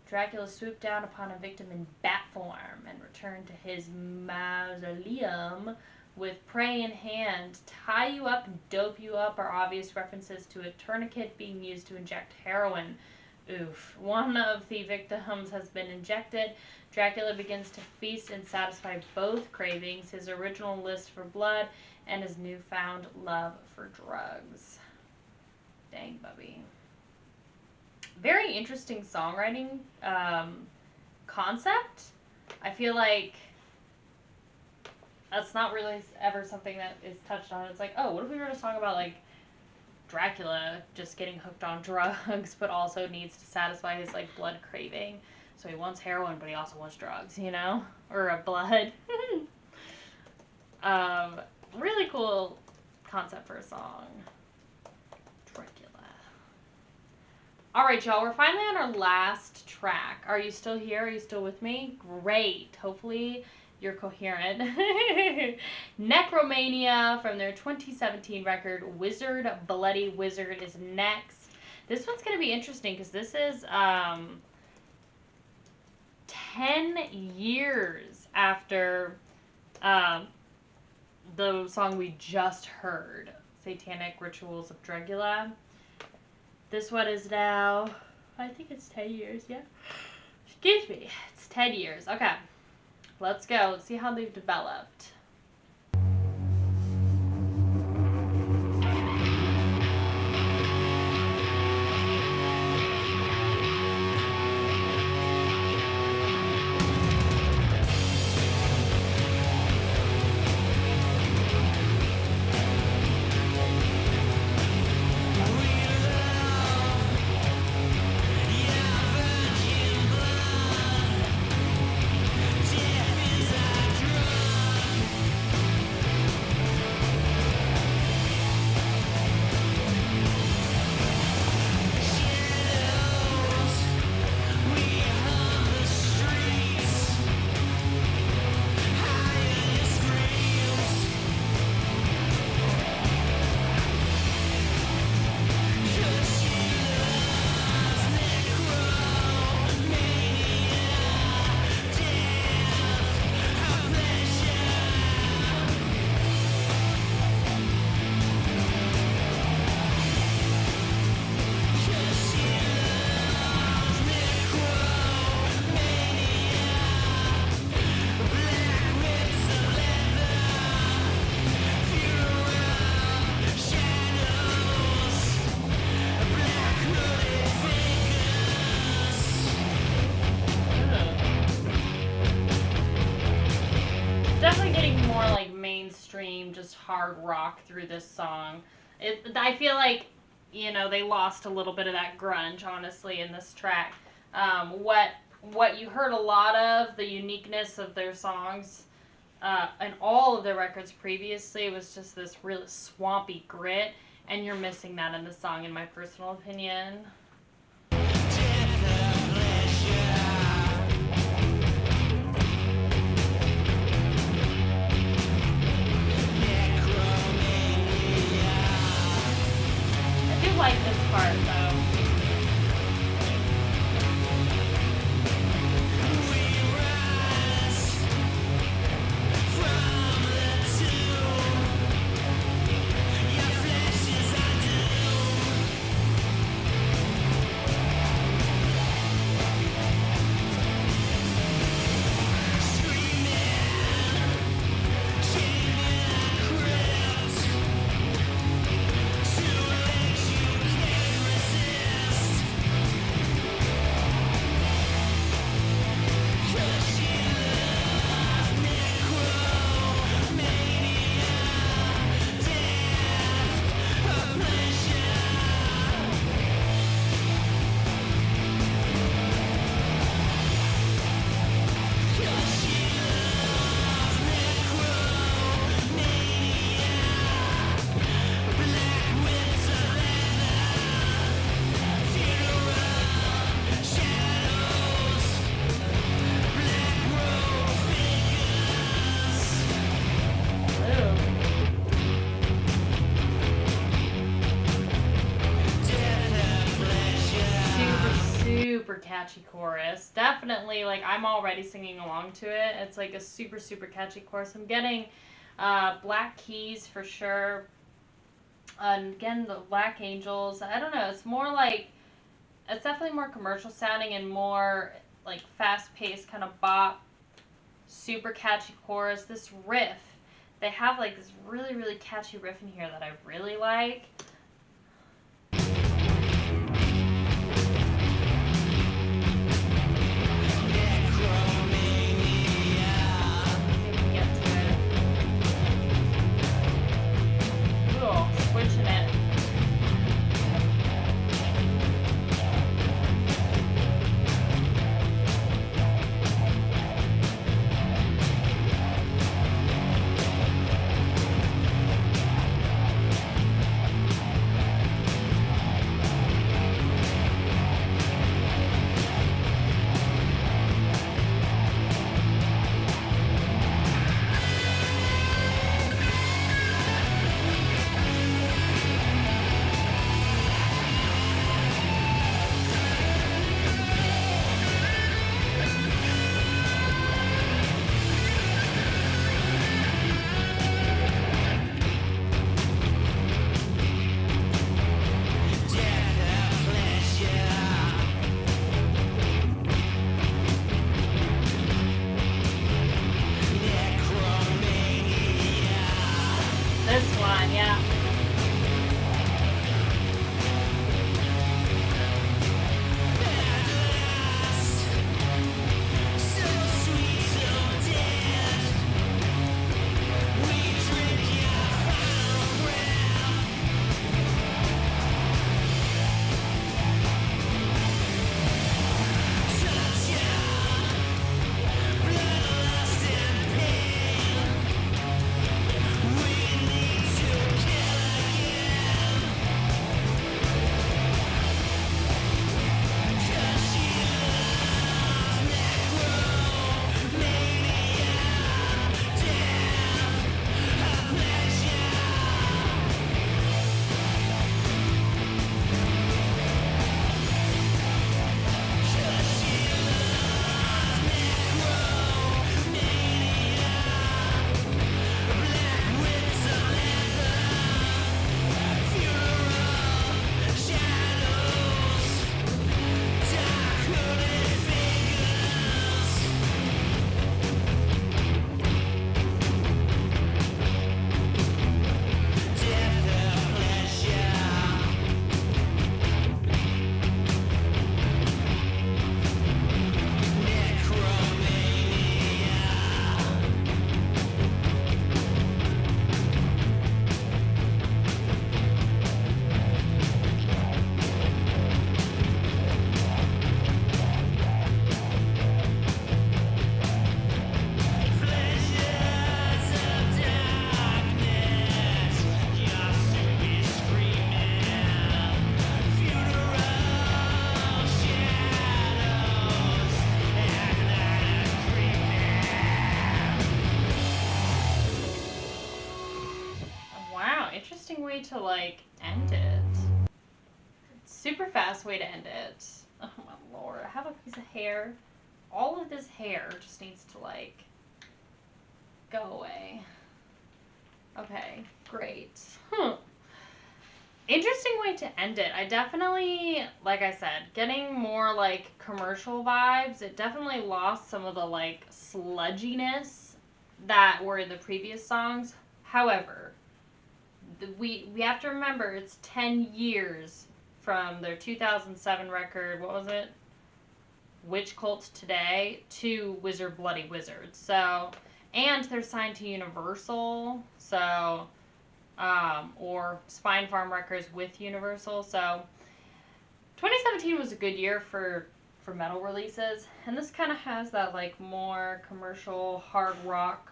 Dracula swooped down upon a victim in bat form and returned to his mausoleum with prey in hand. Tie you up and dope you up are obvious references to a tourniquet being used to inject heroin. Oof. One of the victims has been injected. Dracula begins to feast and satisfy both cravings, his original list for blood and his newfound love for drugs. Dang, Bubby. Very interesting songwriting concept. I feel like that's not really ever something that is touched on. It's like, oh, what if we were to talk about, like, Dracula just getting hooked on drugs, but also needs to satisfy his, like, blood craving. So he wants heroin, but he also wants drugs, you know? Or a blood. Really cool concept for a song. Drugula. Alright, y'all, we're finally on our last track. Are you still here? Are you still with me? Great. Hopefully you're coherent. Necromania from their 2017 record, Wizard Bloody Wizard, is next. This one's going to be interesting because this is 10 years after the song we just heard, Satanic Rituals of Drugula. This one is now, I think it's 10 years, yeah? Excuse me, it's 10 years. Okay. Let's go. Let's see how they've developed. scream just hard rock through this song. I feel like, you know, they lost a little bit of that grunge, honestly, in this track. What you heard a lot of, the uniqueness of their songs, and all of their records previously, was just this really swampy grit, and you're missing that in the song, in my personal opinion. I do like this part, though. Catchy chorus. Definitely, like, I'm already singing along to it. It's like a super, super catchy chorus. I'm getting black keys for sure. And again, the Black Angels. I don't know. It's more like, it's definitely more commercial sounding and more like fast-paced kind of bop. Super catchy chorus. This riff, they have like this really, really catchy riff in here that I really like. Switching it. way to, like, end it. Super fast way to end it. Oh my lord. I have a piece of hair. All of this hair just needs to, like, go away. Okay, great. Interesting way to end it. I definitely, like I said, getting more, like, commercial vibes. It definitely lost some of the, like, sludginess that were in the previous songs. However, we have to remember it's 10 years from their 2007 record, what was it? Witch Cult Today, to Wizard Bloody Wizard. So, and they're signed to Universal, so, or Spine Farm Records with Universal. So, 2017 was a good year for metal releases, and this kind of has that, like, more commercial hard rock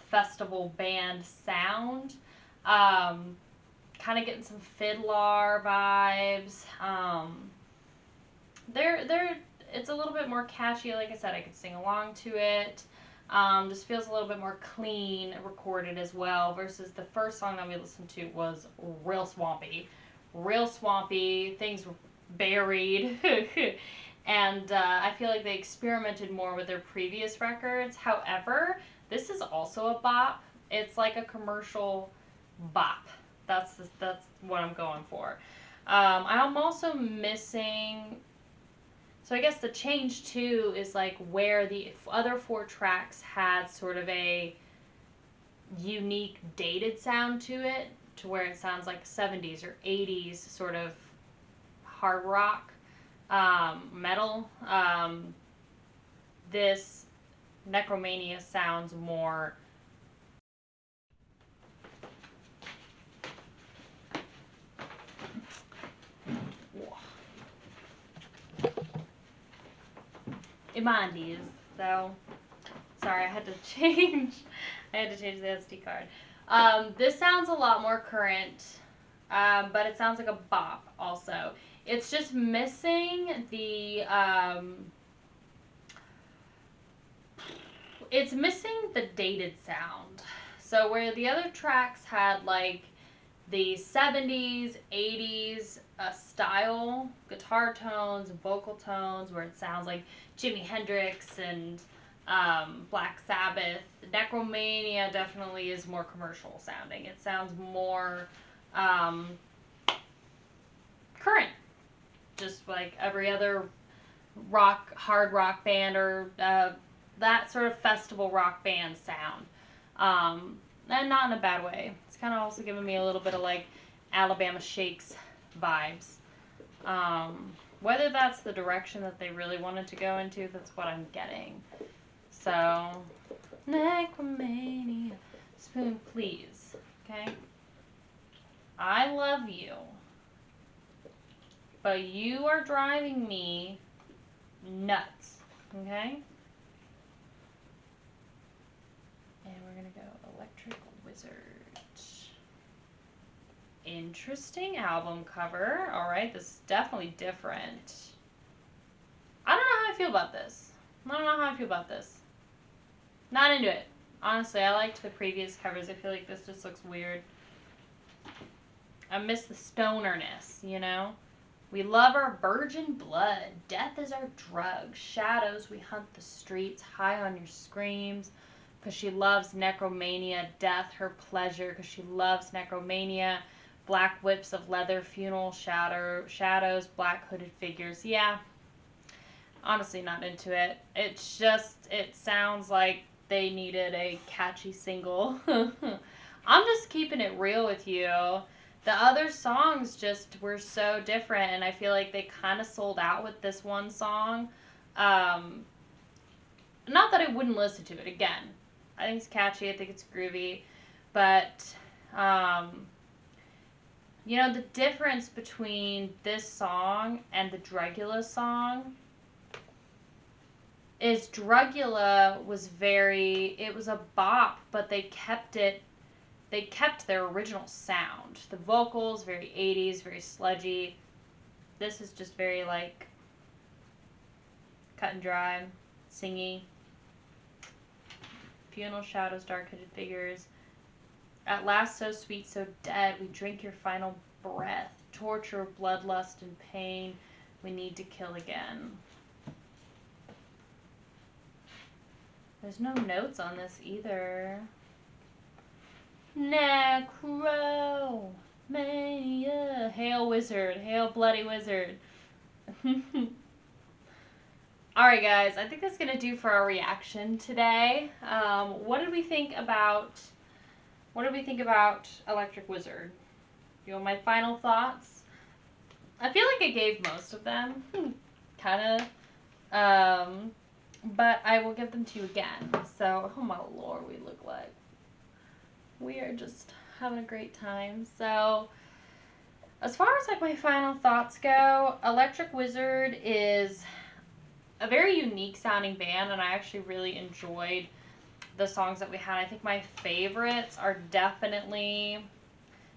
festival band sound. Kind of getting some fiddler vibes. It's a little bit more catchy. Like I said, I could sing along to it. Just feels a little bit more clean recorded as well, versus the first song that we listened to was real swampy. Real swampy. Things were buried. And I feel like they experimented more with their previous records. However, this is also a bop. It's like a commercial bop. That's what I'm going for. I'm also missing. So I guess the change too is, like, where the other 4 tracks had sort of a unique dated sound to it, to where it sounds like 70s or 80s sort of hard rock, metal. This Necromania sounds more Imandies. So, sorry, I had to change the SD card. This sounds a lot more current, but it sounds like a bop also. It's just missing the, it's missing the dated sound. So where the other tracks had, like, the 70s, 80s style, guitar tones, vocal tones, where it sounds like Jimi Hendrix and Black Sabbath. Necromania definitely is more commercial sounding. It sounds more current, just like every other hard rock band, or that sort of festival rock band sound. And not in a bad way. It's kind of also giving me a little bit of, like, Alabama Shakes vibes. Whether that's the direction that they really wanted to go into, that's what I'm getting. So, Necromania, spoon, please. Okay? I love you, but you are driving me nuts. Okay? And we're going to go Electric Wizard. Interesting album cover. Alright, this is definitely different. I don't know how I feel about this. Not into it. Honestly, I liked the previous covers. I feel like this just looks weird. I miss the stonerness, you know? We love our virgin blood. Death is our drug. Shadows, we hunt the streets. High on your screams. Because she loves Necromania. Death, her pleasure. Because she loves Necromania. Black whips of leather. Funeral shadows. Black hooded figures. Yeah. Honestly, not into it. It's just, it sounds like they needed a catchy single. I'm just keeping it real with you. The other songs just were so different, and I feel like they kind of sold out with this one song. Not that I wouldn't listen to it again. I think it's catchy. I think it's groovy. But, you know, the difference between this song and the Drugula song is Drugula was it was a bop, but they kept their original sound. The vocals, very 80s, very sludgy. This is just very, like, cut and dry, singy. Funeral shadows, dark-hooded figures. At last so sweet, so dead, we drink your final breath. Torture, bloodlust, and pain, we need to kill again. There's no notes on this either. Necromania. Hail wizard. Hail bloody wizard. Alright guys, I think that's going to do for our reaction today. What did we think about Electric Wizard? You know, my final thoughts? I feel like I gave most of them. Kind of. But I will give them to you again. So, oh my lord, we look like we are just having a great time. So, as far as like my final thoughts go, Electric Wizard is a very unique sounding band, and I actually really enjoyed the songs that we had. I think my favorites are definitely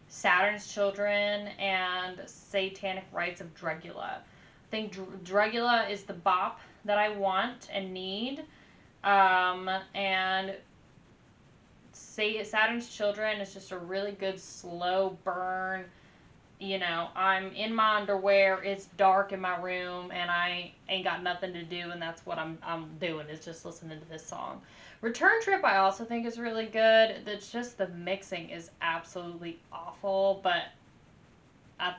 Saturn's Children and Satanic Rites of Drugula. I think Drugula is the bop that I want and need. And Saturn's Children is just a really good slow burn. You know, I'm in my underwear, it's dark in my room, and I ain't got nothing to do, and that's what I'm doing, is just listening to this song. Return Trip I also think is really good. It's just the mixing is absolutely awful, but I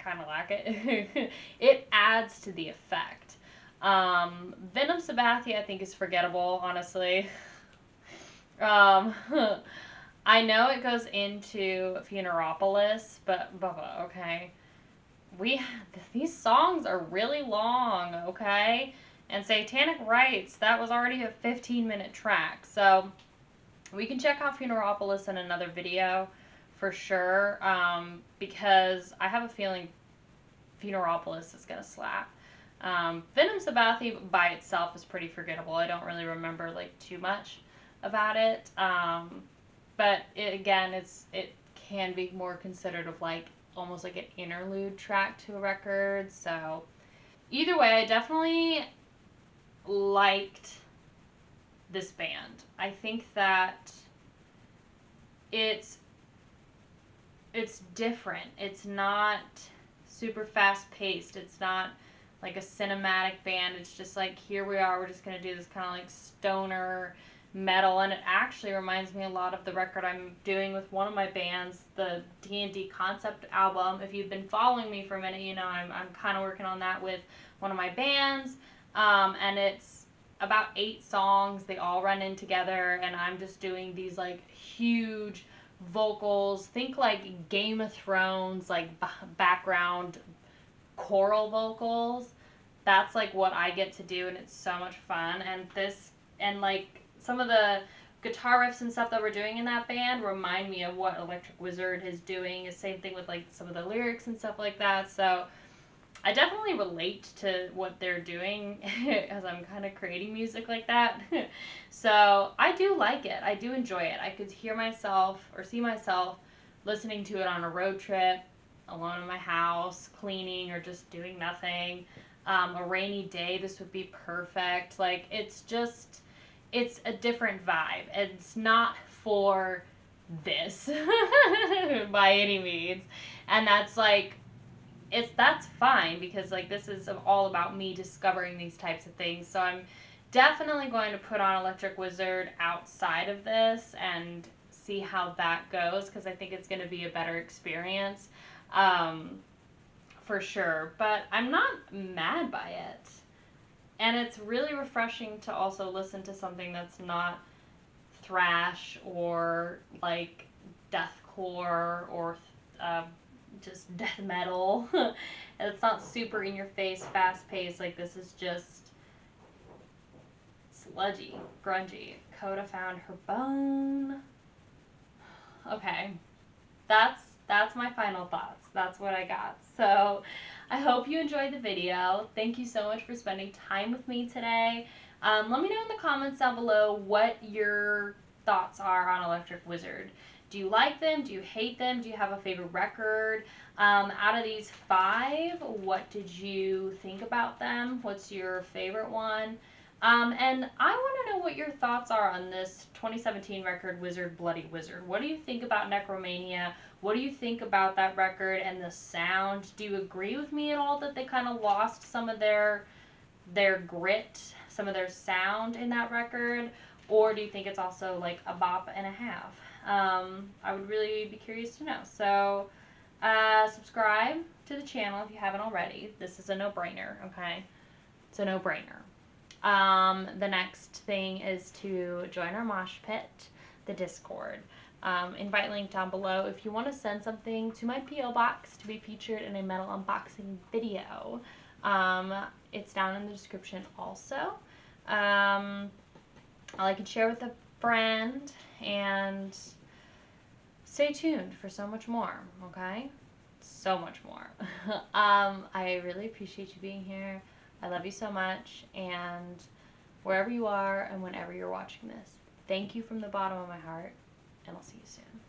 kind of like it. It adds to the effect. Vinum Sabbathi I think is forgettable, honestly. I know it goes into Funeropolis, but Bubba, okay. These songs are really long, okay? And Satanic Rites, that was already a 15-minute track. So we can check out Funeropolis in another video for sure, because I have a feeling Funeropolis is going to slap. Vinum Sabbathi by itself is pretty forgettable. I don't really remember like too much about it. But it can be more considered of like almost like an interlude track to a record. So either way, I definitely liked this band. I think that it's different. It's not super fast paced. It's not like a cinematic band. It's just like, here we are, we're just gonna do this kind of like stoner metal, and it actually reminds me a lot of the record I'm doing with one of my bands, the D&D concept album. If you've been following me for a minute, you know I'm kind of working on that with one of my bands, and it's about 8 songs. They all run in together, and I'm just doing these like huge vocals. Think like Game of Thrones, like background choral vocals. That's like what I get to do, and it's so much fun. And like some of the guitar riffs and stuff that we're doing in that band remind me of what Electric Wizard is doing. The same thing with like some of the lyrics and stuff like that. So I definitely relate to what they're doing as I'm kind of creating music like that. So I do like it. I do enjoy it. I could hear myself or see myself listening to it on a road trip, alone in my house, cleaning, or just doing nothing. A rainy day, this would be perfect. Like, it's a different vibe. It's not for this by any means. And that's like, that's fine, because like this is all about me discovering these types of things. So I'm definitely going to put on Electric Wizard outside of this and see how that goes, because I think it's going to be a better experience. For sure. But I'm not mad by it. And it's really refreshing to also listen to something that's not thrash or like deathcore or just death metal. It's not super in your face, fast paced. Like, this is just sludgy, grungy. Kodah found her bone. Okay. That's my final thoughts. That's what I got. So I hope you enjoyed the video. Thank you so much for spending time with me today. Let me know in the comments down below what your thoughts are on Electric Wizard. Do you like them? Do you hate them? Do you have a favorite record? Out of these 5, what did you think about them? What's your favorite one? And I want to know what your thoughts are on this 2017 record, Wizard Bloody Wizard. What do you think about Necromania? What do you think about that record and the sound? Do you agree with me at all that they kind of lost some of their grit, some of their sound in that record? Or do you think it's also like a bop and a half? I would really be curious to know. So, subscribe to the channel if you haven't already. This is a no-brainer, okay? It's a no-brainer. The next thing is to join our mosh pit, the Discord. Invite link down below if you want to send something to my PO box to be featured in a metal unboxing video. It's down in the description also. Like and share with a friend, and stay tuned for so much more, okay? So much more. I really appreciate you being here. I love you so much, and wherever you are and whenever you're watching this, thank you from the bottom of my heart, and I'll see you soon.